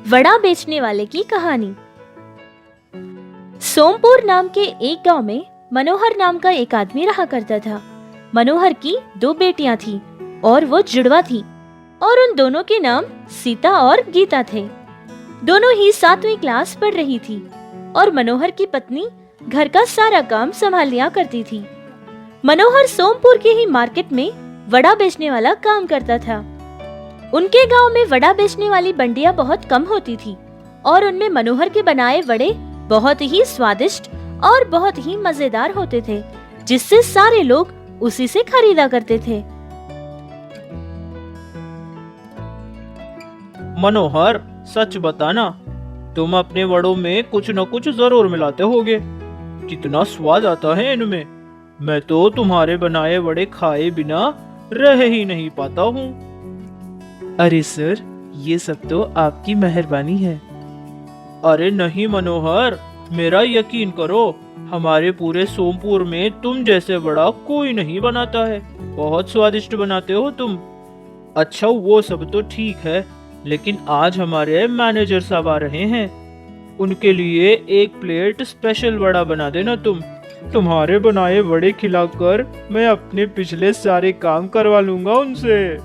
वड़ा बेचने वाले की कहानी। सोमपुर नाम के एक गांव में मनोहर नाम का एक आदमी रहा करता था। मनोहर की दो बेटियां थीं और वो जुड़वा थी और उन दोनों के नाम सीता और गीता थे। दोनों ही 7वीं क्लास पढ़ रही थी और मनोहर की पत्नी घर का सारा काम संभाल लिया करती थी। मनोहर सोमपुर के ही मार्केट में वड़ा बेचने वाला काम करता था। उनके गांव में वड़ा बेचने वाली बंडियां बहुत कम होती थी और उनमें मनोहर के बनाए वड़े बहुत ही स्वादिष्ट और बहुत ही मजेदार होते थे, जिससे सारे लोग उसी से खरीदा करते थे। मनोहर, सच बताना, तुम अपने वड़ों में कुछ न कुछ जरूर मिलाते होगे। कितना स्वाद आता है इनमें। मैं तो तुम्हारे बनाए वड़े खाए बिना रह ही नहीं पाता हूँ। अरे सर, ये सब तो आपकी मेहरबानी है। अरे नहीं मनोहर, मेरा यकीन करो, हमारे पूरे सोमपुर में तुम जैसे वड़ा कोई नहीं बनाता है। बहुत स्वादिष्ट बनाते हो तुम। अच्छा, वो सब तो ठीक है, लेकिन आज हमारे मैनेजर साहब आ रहे हैं। उनके लिए एक प्लेट स्पेशल वड़ा बना देना तुम। तुम्हारे बनाए वड़े खिलाकर मैं अपने पिछले सारे काम करवा लूंगा उनसे।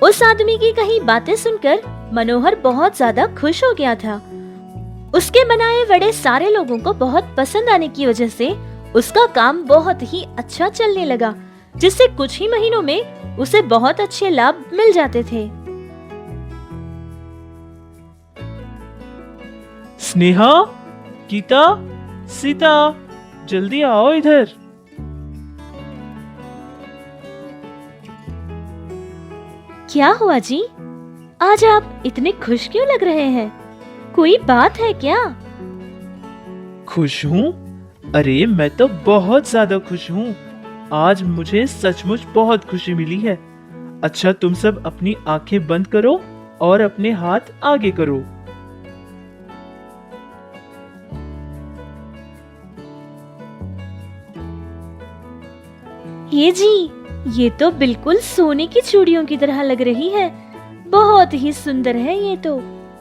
उस आदमी की कही बातें सुनकर मनोहर बहुत ज्यादा खुश हो गया था। उसके बनाए वड़े सारे लोगों को बहुत पसंद आने की वजह से उसका काम बहुत ही अच्छा चलने लगा, जिससे कुछ ही महीनों में उसे बहुत अच्छे लाभ मिल जाते थे। स्नेहा, गीता, सीता, जल्दी आओ इधर। क्या हुआ जी? आज आप इतने खुश क्यों लग रहे हैं? कोई बात है क्या? खुश हूँ? अरे मैं तो बहुत ज्यादा खुश हूँ। आज मुझे सचमुच बहुत खुशी मिली है। अच्छा, तुम सब अपनी आंखें बंद करो और अपने हाथ आगे करो। ये जी, ये तो बिल्कुल सोने की चूड़ियों की तरह लग रही है। बहुत ही सुंदर है ये तो,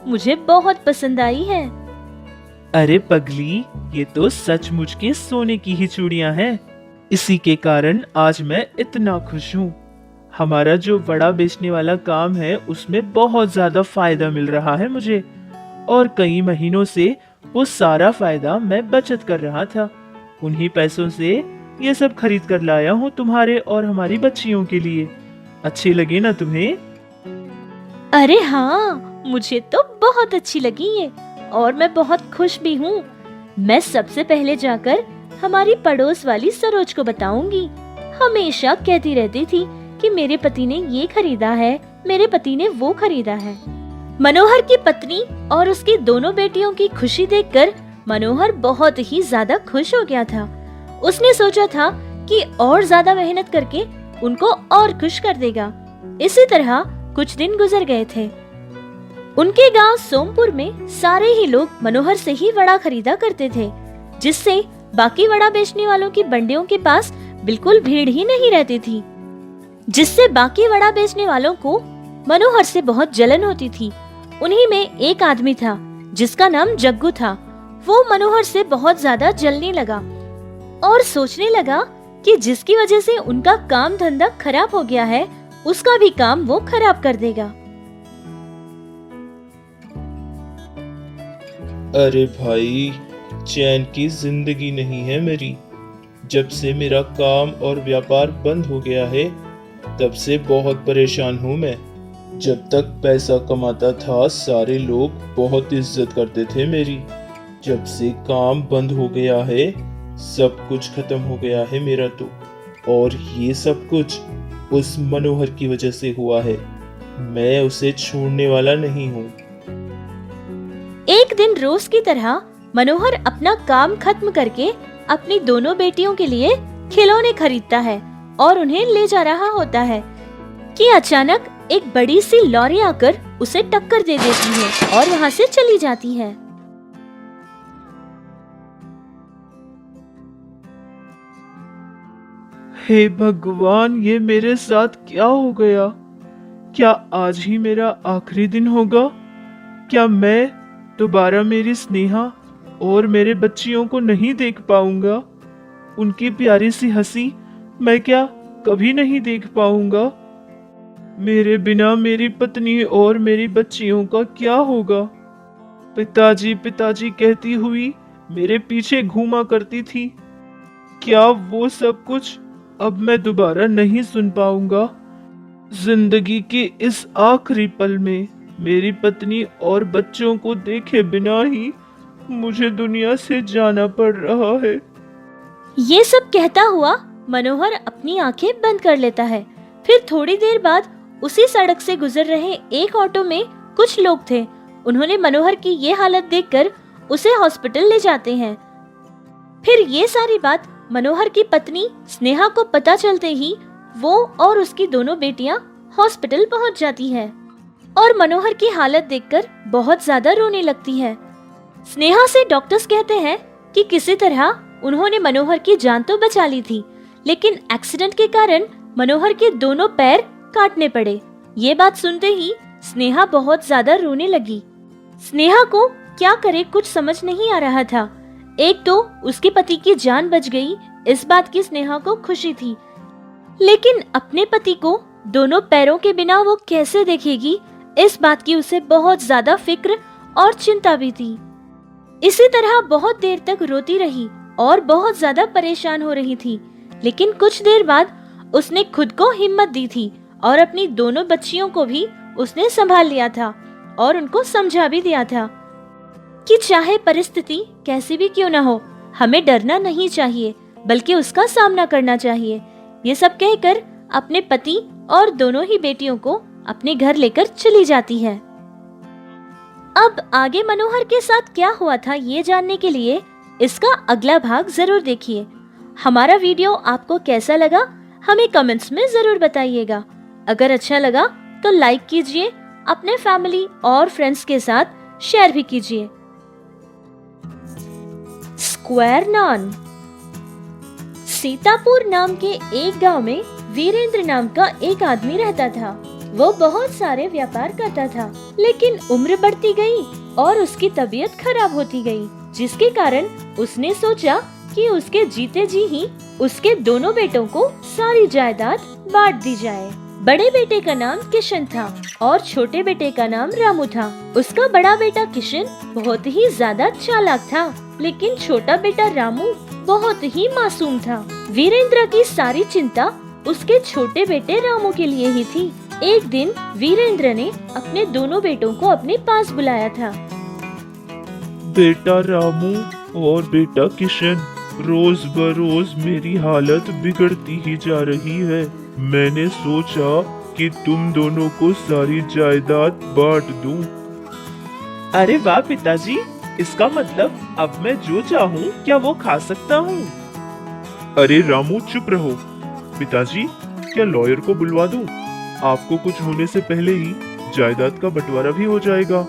मुझे बहुत पसंद आई है। अरे पगली, ये तो सचमुच के सोने की ही चूड़ियां हैं। इसी के कारण आज मैं इतना खुश हूँ। हमारा जो वड़ा बेचने वाला काम है उसमें बहुत ज्यादा फायदा मिल रहा है मुझे, और कई महीनों से वो सारा फायदा मैं बचत कर रहा था। उन्हीं पैसों से ये सब खरीद कर लाया हूँ तुम्हारे और हमारी बच्चियों के लिए। अच्छी लगी ना तुम्हें? अरे हाँ, मुझे तो बहुत अच्छी लगी ये, और मैं बहुत खुश भी हूँ। मैं सबसे पहले जाकर हमारी पड़ोस वाली सरोज को बताऊंगी। हमेशा कहती रहती थी कि मेरे पति ने ये खरीदा है, मेरे पति ने वो खरीदा है। मनोहर की पत्नी और उसकी दोनों बेटियों की खुशी देखकर मनोहर बहुत ही ज्यादा खुश हो गया था। उसने सोचा था कि और ज्यादा मेहनत करके उनको और खुश कर देगा। इसी तरह कुछ दिन गुजर गए थे। उनके गांव सोमपुर में सारे ही लोग मनोहर से ही वड़ा खरीदा करते थे, जिससे बाकी वड़ा बेचने वालों की बंडियों के पास बिल्कुल भीड़ ही नहीं रहती थी, जिससे बाकी वड़ा बेचने वालों को मनोहर से बहुत जलन होती थी। उन्हीं में एक आदमी था जिसका नाम जग्गू था। वो मनोहर से बहुत ज्यादा जलने लगा और सोचने लगा कि जिसकी वजह से उनका काम धंधा खराब हो गया है, उसका भी काम वो खराब कर देगा। अरे भाई, चैन की जिंदगी नहीं है मेरी। जब से मेरा काम और व्यापार बंद हो गया है, तब से बहुत परेशान हूँ मैं। जब तक पैसा कमाता था, सारे लोग बहुत इज्जत करते थे मेरी। जब से काम बंद हो गया है, सब कुछ खत्म हो गया है मेरा तो। और ये सब कुछ उस मनोहर की वजह से हुआ है। मैं उसे छोड़ने वाला नहीं हूँ। एक दिन रोज की तरह मनोहर अपना काम खत्म करके अपनी दोनों बेटियों के लिए खिलौने खरीदता है और उन्हें ले जा रहा होता है कि अचानक एक बड़ी सी लॉरी आकर उसे टक्कर दे देती है और वहाँ से चली जाती है। हे भगवान, ये मेरे साथ क्या हो गया? क्या आज ही मेरा आखिरी दिन होगा? क्या मैं दोबारा मेरी स्नेहा और मेरे बच्चियों को नहीं देख पाऊंगा? उनकी प्यारी सी हंसी मैं क्या कभी नहीं देख पाऊंगा? मेरे बिना मेरी पत्नी और मेरी बच्चियों का क्या होगा? पिताजी पिताजी कहती हुई मेरे पीछे घूमा करती थी। क्या वो सब कुछ अब मैं दोबारा नहीं सुन पाऊंगा? जिंदगी के इस आखिरी पल में मेरी पत्नी और बच्चों को देखे बिना ही मुझे दुनिया से जाना पड़ रहा है। ये सब कहता हुआ मनोहर अपनी आंखें बंद कर लेता है। फिर थोड़ी देर बाद उसी सड़क से गुजर रहे एक ऑटो में कुछ लोग थे। उन्होंने मनोहर की ये हालत देखकर उसे हॉस्पिटल ले जाते हैं। फिर ये सारी बात मनोहर की पत्नी स्नेहा को पता चलते ही वो और उसकी दोनों बेटियां हॉस्पिटल पहुंच जाती हैं और मनोहर की हालत देखकर बहुत ज्यादा रोने लगती है। स्नेहा से डॉक्टर्स कहते हैं कि किसी तरह उन्होंने मनोहर की जान तो बचा ली थी, लेकिन एक्सीडेंट के कारण मनोहर के दोनों पैर काटने पड़े। ये बात सुनते ही स्नेहा बहुत ज्यादा रोने लगी। स्नेहा को क्या करे कुछ समझ नहीं आ रहा था। एक तो उसके पति की जान बच गई, इस बात की स्नेहा को खुशी थी, लेकिन अपने पति को दोनों पैरों के बिना वो कैसे देखेगी, इस बात की उसे बहुत ज्यादा फिक्र और चिंता भी थी। इसी तरह बहुत देर तक रोती रही और बहुत ज्यादा परेशान हो रही थी, लेकिन कुछ देर बाद उसने खुद को हिम्मत दी थी और अपनी दोनों बच्चियों को भी उसने संभाल लिया था और उनको समझा भी दिया था कि चाहे परिस्थिति कैसी भी क्यों ना हो, हमें डरना नहीं चाहिए बल्कि उसका सामना करना चाहिए। ये सब कहकर अपने पति और दोनों ही बेटियों को अपने घर लेकर चली जाती है। अब आगे मनोहर के साथ क्या हुआ था ये जानने के लिए इसका अगला भाग जरूर देखिए। हमारा वीडियो आपको कैसा लगा हमें कमेंट्स में जरूर बताइएगा। अगर अच्छा लगा तो लाइक कीजिए, अपने फैमिली और फ्रेंड्स के साथ शेयर भी कीजिए। स्क्वायर नान। सीतापुर नाम के एक गांव में वीरेंद्र नाम का एक आदमी रहता था। वो बहुत सारे व्यापार करता था, लेकिन उम्र बढ़ती गई और उसकी तबीयत खराब होती गई, जिसके कारण उसने सोचा कि उसके जीते जी ही उसके दोनों बेटों को सारी जायदाद बांट दी जाए। बड़े बेटे का नाम किशन था और छोटे बेटे का नाम रामू था। उसका बड़ा बेटा किशन बहुत ही ज्यादा चालाक था, लेकिन छोटा बेटा रामू बहुत ही मासूम था। वीरेंद्र की सारी चिंता उसके छोटे बेटे रामू के लिए ही थी। एक दिन वीरेंद्र ने अपने दोनों बेटों को अपने पास बुलाया था। बेटा रामू और बेटा किशन, रोज बरोज मेरी हालत बिगड़ती ही जा रही है। मैंने सोचा कि तुम दोनों को सारी जायदाद बांट दूं। अरे वाह पिताजी, इसका मतलब अब मैं जो चाहूँ क्या वो खा सकता हूँ? अरे रामू चुप रहो। पिताजी, क्या लॉयर को बुलवा दूं? आपको कुछ होने से पहले ही जायदाद का बंटवारा भी हो जाएगा।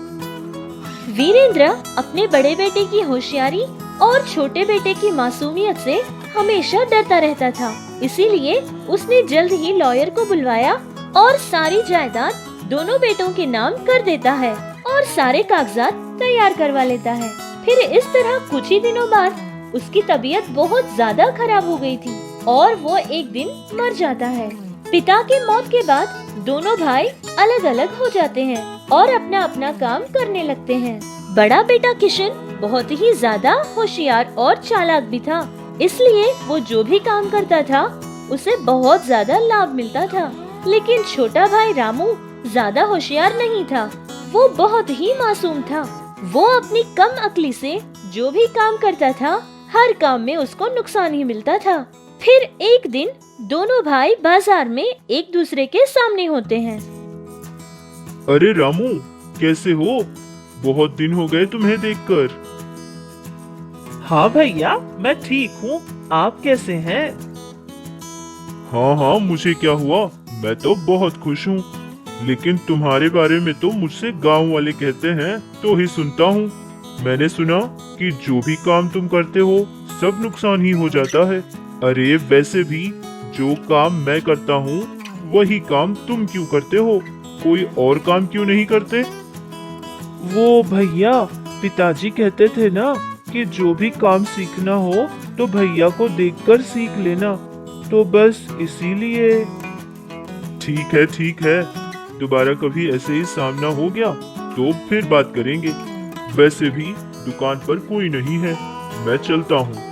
वीरेंद्र अपने बड़े बेटे की होशियारी और छोटे बेटे की मासूमियत से हमेशा डरता रहता था, इसीलिए उसने जल्द ही लॉयर को बुलवाया और सारी जायदाद दोनों बेटों के नाम कर देता है और सारे कागजात तैयार करवा लेता है। फिर इस तरह कुछ ही दिनों बाद उसकी तबीयत बहुत ज्यादा खराब हो गई थी और वो एक दिन मर जाता है। पिता की मौत के बाद दोनों भाई अलग अलग हो जाते हैं और अपना अपना काम करने लगते हैं। बड़ा बेटा किशन बहुत ही ज्यादा होशियार और चालाक भी था, इसलिए वो जो भी काम करता था उसे बहुत ज्यादा लाभ मिलता था। लेकिन छोटा भाई रामू ज्यादा होशियार नहीं था, वो बहुत ही मासूम था। वो अपनी कम अक्ली से जो भी काम करता था हर काम में उसको नुकसान ही मिलता था। फिर एक दिन दोनों भाई बाजार में एक दूसरे के सामने होते हैं। अरे रामू, कैसे हो? बहुत दिन हो गए तुम्हें देखकर। हाँ भैया, मैं ठीक हूँ, आप कैसे हैं? हाँ, मुझे क्या हुआ, मैं तो बहुत खुश हूँ। लेकिन तुम्हारे बारे में तो मुझसे गांव वाले कहते हैं तो ही सुनता हूँ। मैंने सुना कि जो भी काम तुम करते हो सब नुकसान ही हो जाता है। अरे वैसे भी जो काम मैं करता हूँ वही काम तुम क्यों करते हो? कोई और काम क्यों नहीं करते? वो भैया, पिताजी कहते थे ना कि जो भी काम सीखना हो तो भैया को देखकर सीख लेना, तो बस इसीलिए। ठीक है, दोबारा कभी ऐसे ही सामना हो गया तो फिर बात करेंगे। वैसे भी दुकान पर कोई नहीं है, मैं चलता हूँ।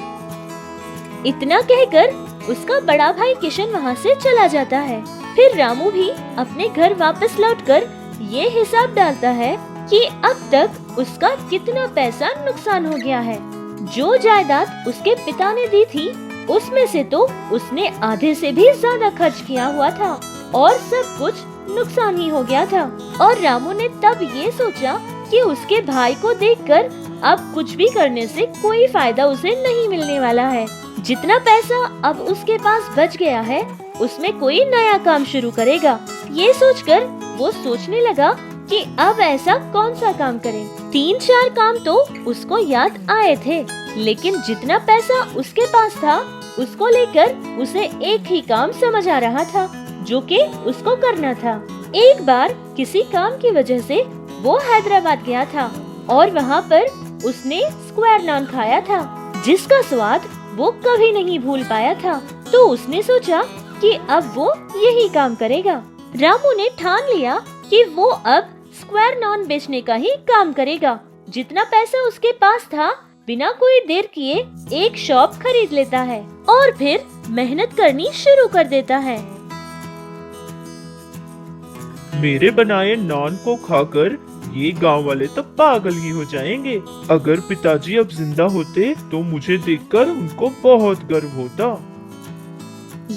इतना कहकर उसका बड़ा भाई किशन वहाँ से चला जाता है। फिर रामू भी अपने घर वापस लौटकर ये हिसाब डालता है कि अब तक उसका कितना पैसा नुकसान हो गया है। जो जायदाद उसके पिता ने दी थी उसमें से तो उसने आधे से भी ज्यादा खर्च किया हुआ था और सब कुछ नुकसान ही हो गया था। और रामू ने तब ये सोचा कि उसके भाई को देखकर अब कुछ भी करने से कोई फायदा उसे नहीं मिलने वाला है। जितना पैसा अब उसके पास बच गया है उसमें कोई नया काम शुरू करेगा। ये सोचकर वो सोचने लगा कि अब ऐसा कौन सा काम करे। 3-4 काम तो उसको याद आए थे, लेकिन जितना पैसा उसके पास था उसको लेकर उसे एक ही काम समझ आ रहा था जो कि उसको करना था। एक बार किसी काम की वजह से वो हैदराबाद गया था और वहाँ पर उसने स्क्वायर नान खाया था जिसका स्वाद वो कभी नहीं भूल पाया था। तो उसने सोचा कि अब वो यही काम करेगा। रामू ने ठान लिया कि वो अब स्क्वायर नान बेचने का ही काम करेगा। जितना पैसा उसके पास था बिना कोई देर किए एक शॉप खरीद लेता है और फिर मेहनत करनी शुरू कर देता है। मेरे बनाए नान को खाकर ये गांव वाले तो पागल ही हो जाएंगे। अगर पिताजी अब जिंदा होते तो मुझे देखकर उनको बहुत गर्व होता।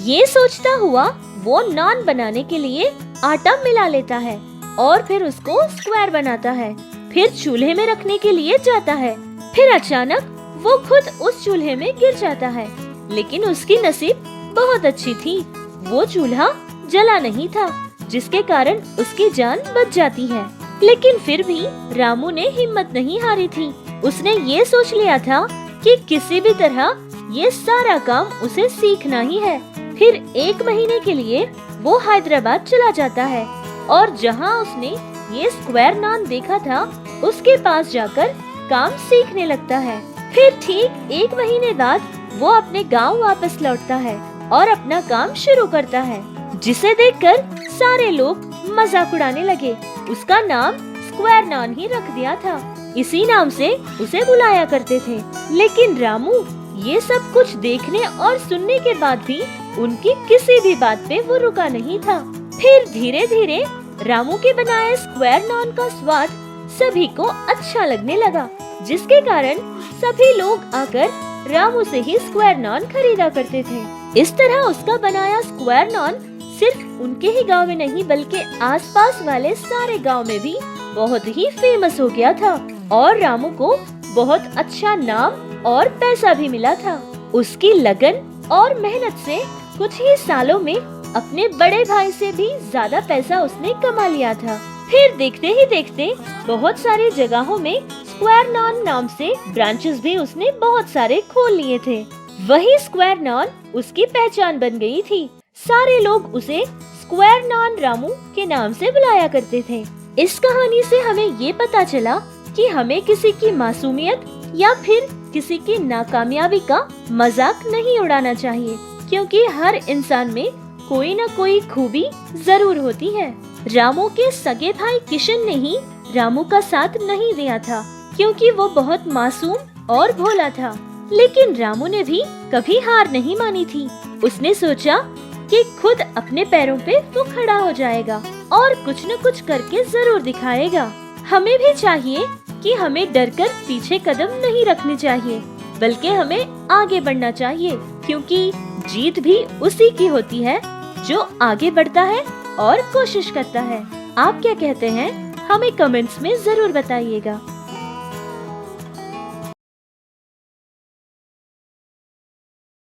ये सोचता हुआ वो नान बनाने के लिए आटा मिला लेता है और फिर उसको स्क्वायर बनाता है। फिर चूल्हे में रखने के लिए जाता है। फिर अचानक वो खुद उस चूल्हे में गिर जाता है, लेकिन उसकी नसीब बहुत अच्छी थी। वो चूल्हा जला नहीं था जिसके कारण उसकी जान बच जाती है। लेकिन फिर भी रामू ने हिम्मत नहीं हारी थी। उसने ये सोच लिया था कि किसी भी तरह ये सारा काम उसे सीखना ही है। फिर 1 महीने के लिए वो हैदराबाद चला जाता है और जहाँ उसने ये स्क्वायर नान देखा था उसके पास जाकर काम सीखने लगता है। फिर ठीक 1 महीने बाद वो अपने गांव वापस लौटता है और अपना काम शुरू करता है, जिसे देखकर सारे लोग मजाक उड़ाने लगे। उसका नाम स्क्वायर नान ही रख दिया था। इसी नाम से उसे बुलाया करते थे। लेकिन रामू ये सब कुछ देखने और सुनने के बाद भी उनकी किसी भी बात पे वो रुका नहीं था। फिर धीरे धीरे रामू के बनाए स्क्वायर नान का स्वाद सभी को अच्छा लगने लगा, जिसके कारण सभी लोग आकर रामू से ही स्क्वायर नान खरीदा करते थे। इस तरह उसका बनाया स्क्वायर नान सिर्फ उनके ही गांव में नहीं बल्कि आसपास वाले सारे गांव में भी बहुत ही फेमस हो गया था और रामू को बहुत अच्छा नाम और पैसा भी मिला था। उसकी लगन और मेहनत से कुछ ही सालों में अपने बड़े भाई से भी ज्यादा पैसा उसने कमा लिया था। फिर देखते ही देखते बहुत सारी जगहों में स्क्वायर नान नाम से ब्रांचेस भी उसने बहुत सारे खोल लिए थे। वही स्क्वायर नान उसकी पहचान बन गई थी। सारे लोग उसे स्क्वायर नान रामू के नाम से बुलाया करते थे। इस कहानी से हमें ये पता चला कि हमें किसी की मासूमियत या फिर किसी की नाकामयाबी का मजाक नहीं उड़ाना चाहिए, क्योंकि हर इंसान में कोई न कोई खूबी जरूर होती है। रामू के सगे भाई किशन ने ही रामू का साथ नहीं दिया था, क्योंकि वो बहुत मासूम और भोला था। लेकिन रामू ने भी कभी हार नहीं मानी थी। उसने सोचा कि खुद अपने पैरों पे वो खड़ा हो जाएगा और कुछ न कुछ करके जरूर दिखाएगा। हमें भी चाहिए कि हमें डरकर पीछे कदम नहीं रखने चाहिए, बल्कि हमें आगे बढ़ना चाहिए, क्योंकि जीत भी उसी की होती है जो आगे बढ़ता है और कोशिश करता है। आप क्या कहते हैं? हमें कमेंट्स में जरूर बताइएगा।